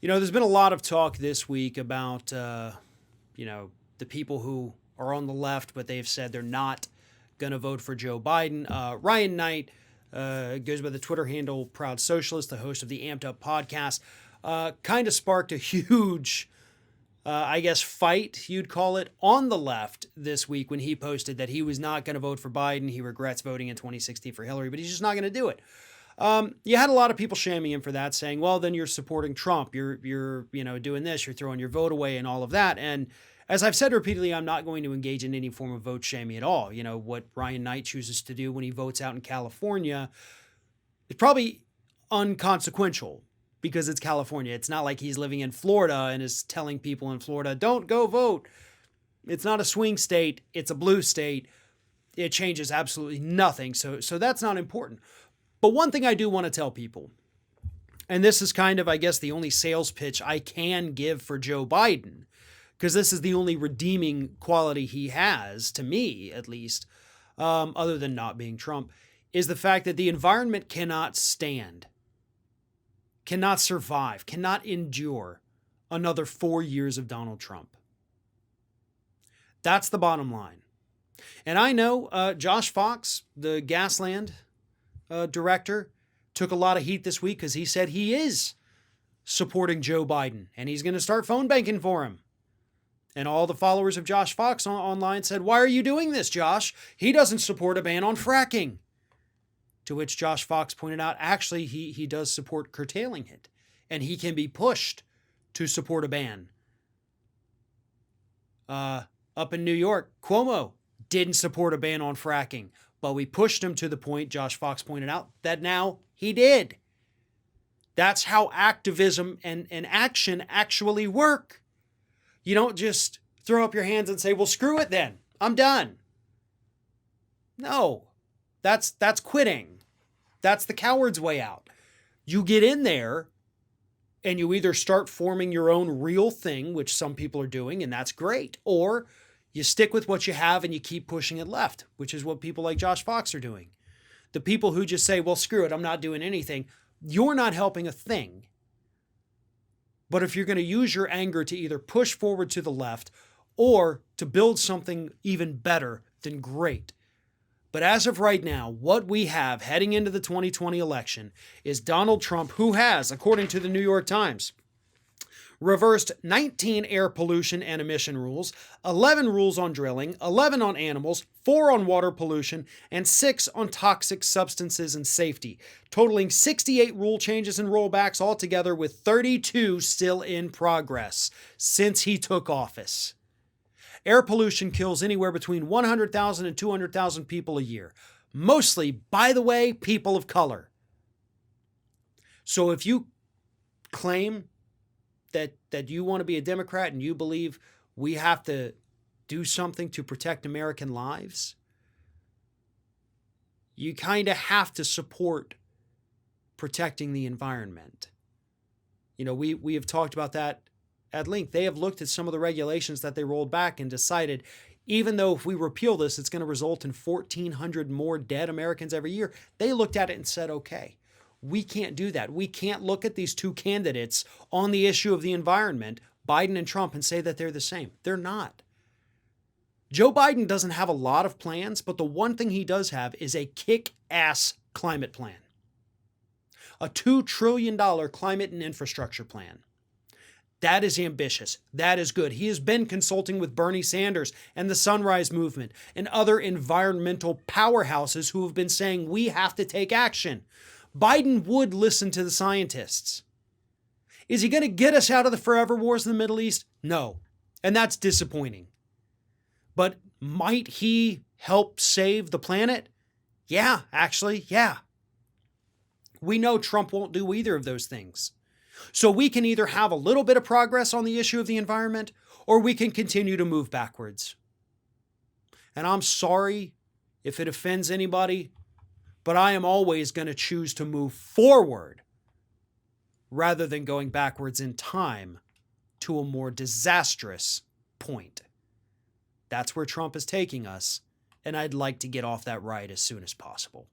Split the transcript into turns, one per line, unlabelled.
There's been a lot of talk this week about, the people who are on the left, but they've said they're not going to vote for Joe Biden. Ryan Knight goes by the Twitter handle Proud Socialist, the host of the Amped Up podcast, kind of sparked a huge, fight, you'd call it, on the left this week when he posted that he was not going to vote for Biden. He regrets voting in 2016 for Hillary, but he's just not going to do it. You had a lot of people shaming him for that, saying, well, then you're supporting Trump. You're doing this, you're throwing your vote away and all of that. And as I've said repeatedly, I'm not going to engage in any form of vote shaming at all. What Ryan Knight chooses to do when he votes out in California is probably unconsequential because it's California. It's not like he's living in Florida and is telling people in Florida, don't go vote. It's not a swing state. It's a blue state. It changes absolutely nothing. So that's not important. But one thing I do want to tell people, and this is kind of, the only sales pitch I can give for Joe Biden, because this is the only redeeming quality he has, to me at least, other than not being Trump, is the fact that the environment cannot stand, cannot survive, cannot endure another 4 years of Donald Trump. That's the bottom line. And I know Josh Fox, the Gasland director, took a lot of heat this week because he said he is supporting Joe Biden and he's going to start phone banking for him. And all the followers of Josh Fox online said, why are you doing this, Josh? He doesn't support a ban on fracking. To which Josh Fox pointed out, actually, he does support curtailing it. And he can be pushed to support a ban. Up in New York, Cuomo didn't support a ban on fracking. But we pushed him to the point, Josh Fox pointed out, that now he did. That's how activism and action actually work. You don't just throw up your hands and say, well, screw it then. I'm done. No, that's quitting. That's the coward's way out. You get in there and you either start forming your own real thing, which some people are doing, and that's great, or you stick with what you have and you keep pushing it left, which is what people like Josh Fox are doing. The people who just say, well, screw it, I'm not doing anything, you're not helping a thing. But if you're going to use your anger to either push forward to the left or to build something even better, then great. But as of right now, what we have heading into the 2020 election is Donald Trump, who has, according to the New York Times, reversed 19 air pollution and emission rules, 11 rules on drilling, 11 on animals, 4 on water pollution, and 6 on toxic substances and safety, totaling 68 rule changes and rollbacks altogether, with 32 still in progress since he took office. Air pollution kills anywhere between 100,000 and 200,000 people a year, mostly, by the way, people of color. So if you claim that you want to be a Democrat and you believe we have to do something to protect American lives, you kind of have to support protecting the environment. We have talked about that at length. They have looked at some of the regulations that they rolled back and decided, even though if we repeal this, it's going to result in 1,400 more dead Americans every year. They looked at it and said, okay, we can't do that. We can't look at these two candidates on the issue of the environment, Biden and Trump, and say that they're the same. They're not. Joe Biden doesn't have a lot of plans, but the one thing he does have is a kick-ass climate plan. A $2 trillion climate and infrastructure plan. That is ambitious. That is good. He has been consulting with Bernie Sanders and the Sunrise Movement and other environmental powerhouses who have been saying we have to take action. Biden would listen to the scientists. Is he going to get us out of the forever wars in the Middle East? No. And that's disappointing. But might he help save the planet? Yeah, actually, yeah. We know Trump won't do either of those things. So we can either have a little bit of progress on the issue of the environment, or we can continue to move backwards. And I'm sorry if it offends anybody, but I am always going to choose to move forward rather than going backwards in time to a more disastrous point. That's where Trump is taking us, and I'd like to get off that ride as soon as possible.